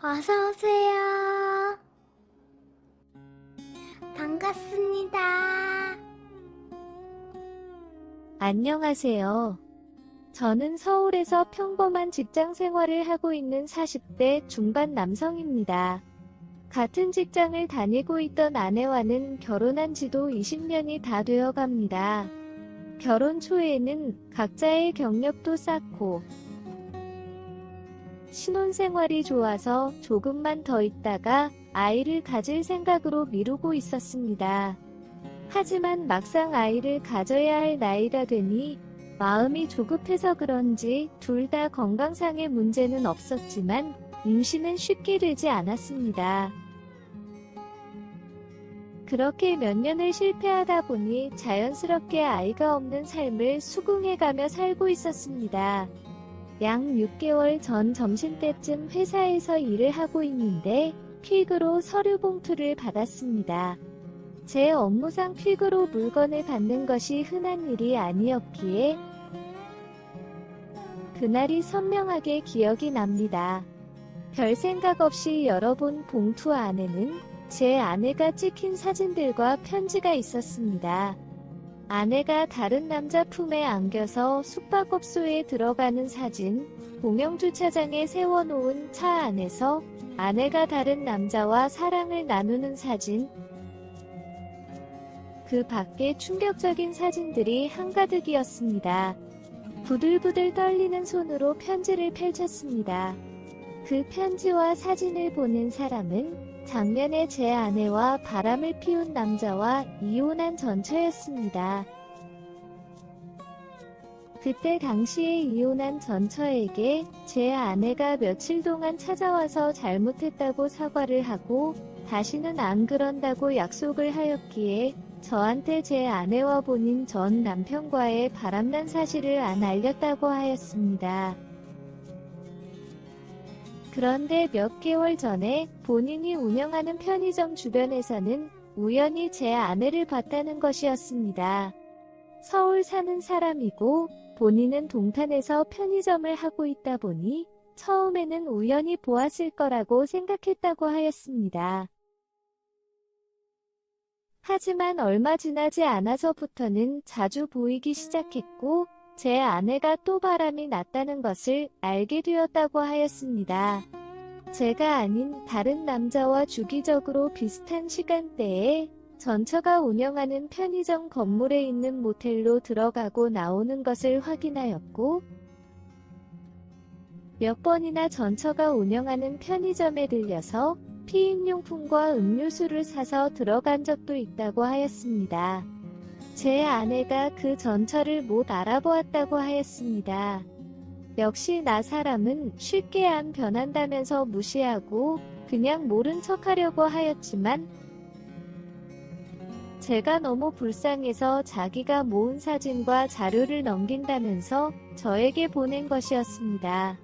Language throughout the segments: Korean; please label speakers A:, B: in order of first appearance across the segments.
A: 어서 오세요. 반갑습니다.
B: 안녕하세요. 저는 서울에서 평범한 직장 생활을 하고 있는 40대 중반 남성입니다. 같은 직장을 다니고 있던 아내와는 결혼한 지도 20년이 다 되어 갑니다. 결혼 초에는 각자의 경력도 쌓고 신혼생활이 좋아서 조금만 더 있다가 아이를 가질 생각으로 미루고 있었습니다. 하지만 막상 아이를 가져야 할 나이가 되니 마음이 조급해서 그런지 둘 다 건강상의 문제는 없었지만 임신은 쉽게 되지 않았습니다. 그렇게 몇 년을 실패하다 보니 자연스럽게 아이가 없는 삶을 수긍해가며 살고 있었습니다. 약 6개월 전 점심때쯤 회사에서 일을 하고 있는데 퀵으로 서류 봉투를 받았습니다. 제 업무상 퀵으로 물건을 받는 것이 흔한 일이 아니었기에 그날이 선명하게 기억이 납니다. 별 생각 없이 열어본 봉투 안에는 제 아내가 찍힌 사진들과 편지가 있었습니다. 아내가 다른 남자 품에 안겨서 숙박업소에 들어가는 사진, 공영주차장에 세워놓은 차 안에서 아내가 다른 남자와 사랑을 나누는 사진, 그 밖에 충격적인 사진들이 한가득이었습니다. 부들부들 떨리는 손으로 편지를 펼쳤습니다. 그 편지와 사진을 보낸 사람은 작년에 제 아내와 바람을 피운 남자와 이혼한 전처였습니다. 그때 당시에 이혼한 전처에게 제 아내가 며칠 동안 찾아와서 잘못했다고 사과를 하고 다시는 안 그런다고 약속을 하였기에 저한테 제 아내와 본인 전 남편과의 바람난 사실을 안 알렸다고 하였습니다. 그런데 몇 개월 전에 본인이 운영하는 편의점 주변에서는 우연히 제 아내를 봤다는 것이었습니다. 서울 사는 사람이고 본인은 동탄에서 편의점을 하고 있다 보니 처음에는 우연히 보았을 거라고 생각했다고 하였습니다. 하지만 얼마 지나지 않아서부터는 자주 보이기 시작했고 제 아내가 또 바람이 났다는 것을 알게 되었다고 하였습니다. 제가 아닌 다른 남자와 주기적으로 비슷한 시간대에 전처가 운영하는 편의점 건물에 있는 모텔로 들어가고 나오는 것을 확인하였고 몇 번이나 전처가 운영하는 편의점에 들려서 피임용품과 음료수를 사서 들어간 적도 있다고 하였습니다. 제 아내가 그 전처를 못 알아보았다고 하였습니다. 역시 나 사람은 쉽게 안 변한다면서 무시하고 그냥 모른 척하려고 하였지만 제가 너무 불쌍해서 자기가 모은 사진과 자료를 넘긴다면서 저에게 보낸 것이었습니다.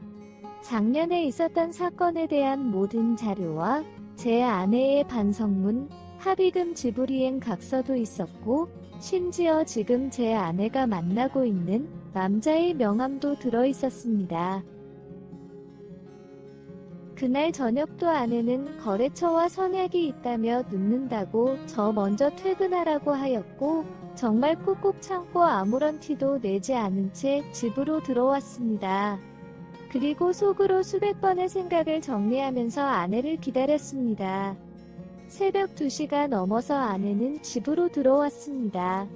B: 작년에 있었던 사건에 대한 모든 자료와 제 아내의 반성문, 합의금 지불이행 각서도 있었고 심지어 지금 제 아내가 만나고 있는 남자의 명함도 들어있었습니다. 그날 저녁도 아내는 거래처와 선약이 있다며 늦는다고 저 먼저 퇴근하라고 하였고 정말 꾹꾹 참고 아무런 티도 내지 않은 채 집으로 들어왔습니다. 그리고 속으로 수백 번의 생각을 정리하면서 아내를 기다렸습니다. 새벽 2시가 넘어서 아내는 집으로 들어왔습니다.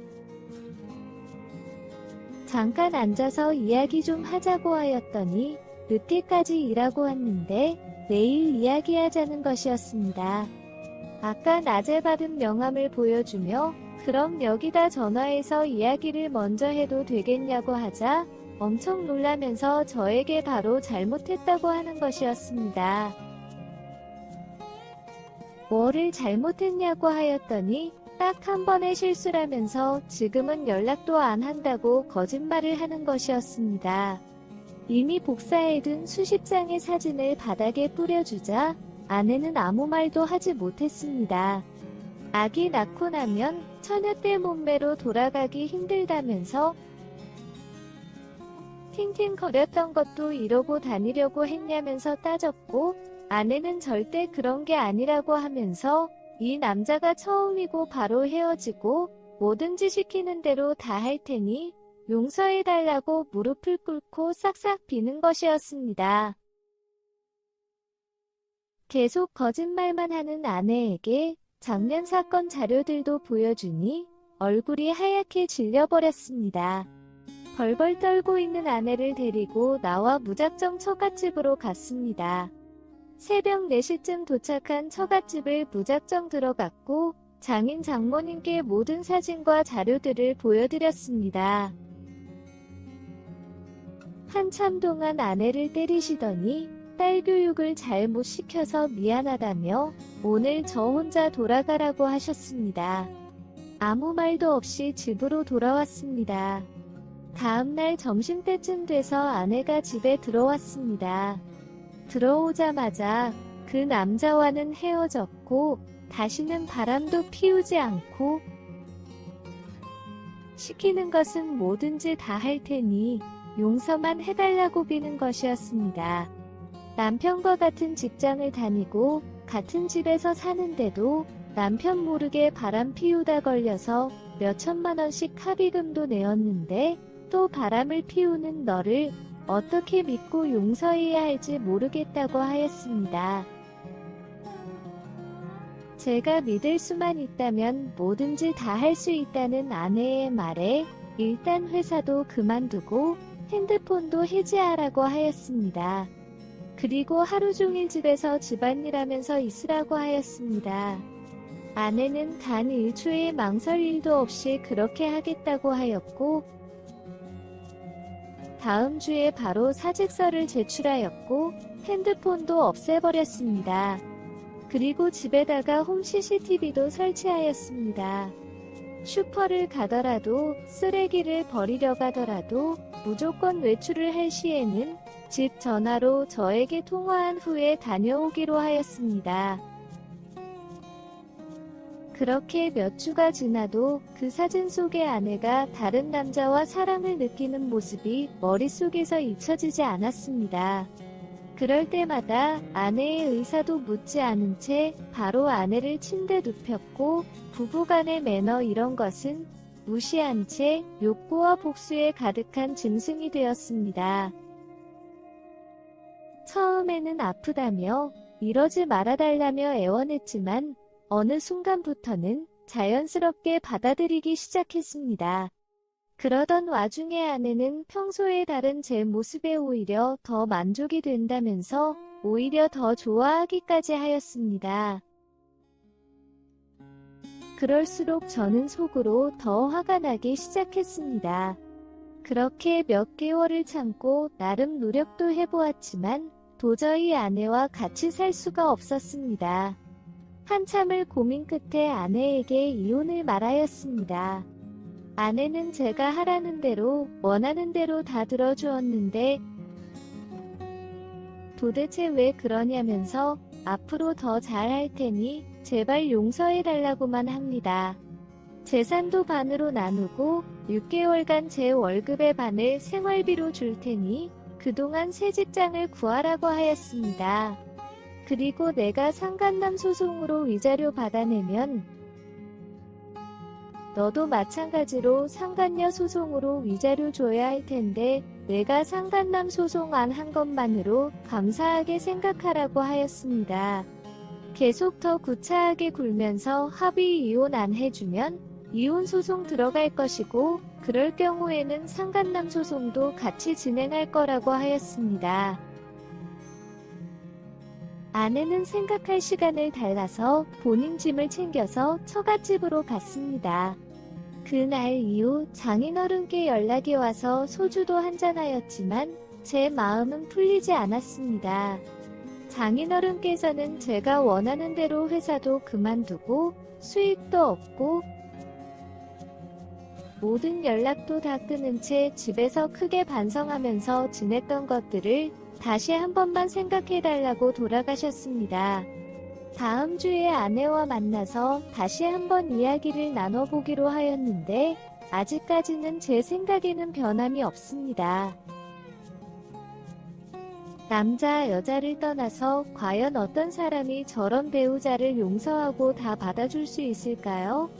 B: 잠깐 앉아서 이야기 좀 하자고 하였더니 늦게까지 일하고 왔는데 내일 이야기하자는 것이었습니다. 아까 낮에 받은 명함을 보여주며 그럼 여기다 전화해서 이야기를 먼저 해도 되겠냐고 하자 엄청 놀라면서 저에게 바로 잘못했다고 하는 것이었습니다. 뭐를 잘못했냐고 하였더니 딱 한 번의 실수라면서 지금은 연락도 안 한다고 거짓말을 하는 것이었습니다. 이미 복사해둔 수십 장의 사진을 바닥에 뿌려주자 아내는 아무 말도 하지 못했습니다. 아기 낳고 나면 처녀 때 몸매로 돌아가기 힘들다면서 팅팅거렸던 것도 이러고 다니려고 했냐면서 따졌고 아내는 절대 그런 게 아니라고 하면서 이 남자가 처음이고 바로 헤어지고 뭐든지 시키는 대로 다 할 테니 용서해달라고 무릎을 꿇고 싹싹 비는 것이었습니다. 계속 거짓말만 하는 아내에게 장면 사건 자료들도 보여주니 얼굴이 하얗게 질려버렸습니다. 벌벌 떨고 있는 아내를 데리고 나와 무작정 처갓집으로 갔습니다. 새벽 4시쯤 도착한 처갓집을 무작정 들어갔고 장인 장모님께 모든 사진과 자료들을 보여드렸습니다. 한참 동안 아내를 때리시더니 딸 교육을 잘못 시켜서 미안하다며 오늘 저 혼자 돌아가라고 하셨습니다. 아무 말도 없이 집으로 돌아왔습니다. 다음날 점심때쯤 돼서 아내가 집에 들어왔습니다. 들어오자마자 그 남자와는 헤어졌고 다시는 바람도 피우지 않고 시키는 것은 뭐든지 다 할 테니 용서만 해달라고 비는 것이었습니다. 남편과 같은 직장을 다니고 같은 집에서 사는데도 남편 모르게 바람 피우다 걸려서 몇천만 원씩 합의금도 내었는데 또 바람을 피우는 너를 어떻게 믿고 용서해야 할지 모르겠다고 하였습니다. 제가 믿을 수만 있다면 뭐든지 다 할 수 있다는 아내의 말에 일단 회사도 그만두고 핸드폰도 해지하라고 하였습니다. 그리고 하루 종일 집에서 집안일하면서 있으라고 하였습니다. 아내는 단 1초의 망설일도 없이 그렇게 하겠다고 하였고 다음 주에 바로 사직서를 제출하였고 핸드폰도 없애버렸습니다. 그리고 집에다가 홈 CCTV도 설치하였습니다. 슈퍼를 가더라도 쓰레기를 버리려 가더라도 무조건 외출을 할 시에는 집 전화로 저에게 통화한 후에 다녀오기로 하였습니다. 그렇게 몇 주가 지나도 그 사진 속의 아내가 다른 남자와 사랑을 느끼는 모습이 머릿속에서 잊혀지지 않았습니다. 그럴 때마다 아내의 의사도 묻지 않은 채 바로 아내를 침대 눕혔고 부부간의 매너 이런 것은 무시한 채 욕구와 복수에 가득한 짐승이 되었습니다. 처음에는 아프다며 이러지 말아달라며 애원했지만 어느 순간부터는 자연스럽게 받아들이기 시작했습니다. 그러던 와중에 아내는 평소에 다른 제 모습에 오히려 더 만족이 된다면서 오히려 더 좋아하기까지 하였습니다. 그럴수록 저는 속으로 더 화가 나기 시작했습니다. 그렇게 몇 개월을 참고 나름 노력도 해보았지만 도저히 아내와 같이 살 수가 없었습니다. 한참을 고민 끝에 아내에게 이혼을 말하였습니다. 아내는 제가 하라는 대로 원하는 대로 다 들어주었는데 도대체 왜 그러냐면서 앞으로 더 잘할 테니 제발 용서해달라고만 합니다. 재산도 반으로 나누고 6개월간 제 월급의 반을 생활비로 줄 테니 그동안 새 직장을 구하라고 하였습니다. 그리고 내가 상간남 소송으로 위자료 받아내면 너도 마찬가지로 상간녀 소송으로 위자료 줘야 할 텐데 내가 상간남 소송 안 한 것만으로 감사하게 생각하라고 하였습니다. 계속 더 구차하게 굴면서 합의 이혼 안 해주면 이혼 소송 들어갈 것이고 그럴 경우에는 상간남 소송도 같이 진행할 거라고 하였습니다. 아내는 생각할 시간을 달라서 본인 짐을 챙겨서 처갓집으로 갔습니다. 그날 이후 장인어른께 연락이 와서 소주도 한잔하였지만 제 마음은 풀리지 않았습니다. 장인어른께서는 제가 원하는 대로 회사도 그만두고 수익도 없고 모든 연락도 다 끊은 채 집에서 크게 반성하면서 지냈던 것들을 다시 한 번만 생각해달라고 돌아가셨습니다. 다음 주에 아내와 만나서 다시 한번 이야기를 나눠보기로 하였는데 아직까지는 제 생각에는 변함이 없습니다. 남자, 여자를 떠나서 과연 어떤 사람이 저런 배우자를 용서하고 다 받아줄 수 있을까요?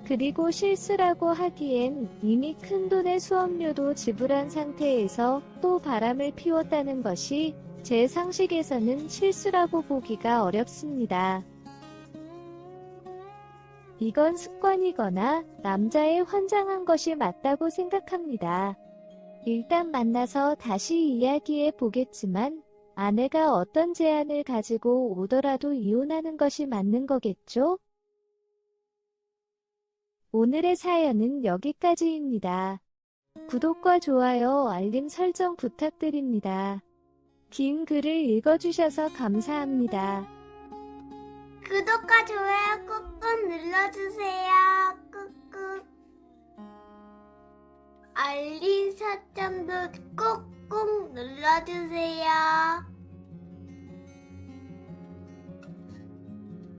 B: 그리고 실수라고 하기엔 이미 큰돈의 수업료도 지불한 상태에서 또 바람을 피웠다는 것이 제 상식에서는 실수라고 보기가 어렵습니다. 이건 습관이거나 남자의 환장한 것이 맞다고 생각합니다. 일단 만나서 다시 이야기해 보겠지만 아내가 어떤 제안을 가지고 오더라도 이혼하는 것이 맞는 거겠죠? 오늘의 사연은 여기까지입니다. 구독과 좋아요, 알림 설정 부탁드립니다. 긴 글을 읽어주셔서 감사합니다.
A: 구독과 좋아요 꾹꾹 눌러주세요. 꾹꾹. 알림 설정도 꾹꾹 눌러주세요.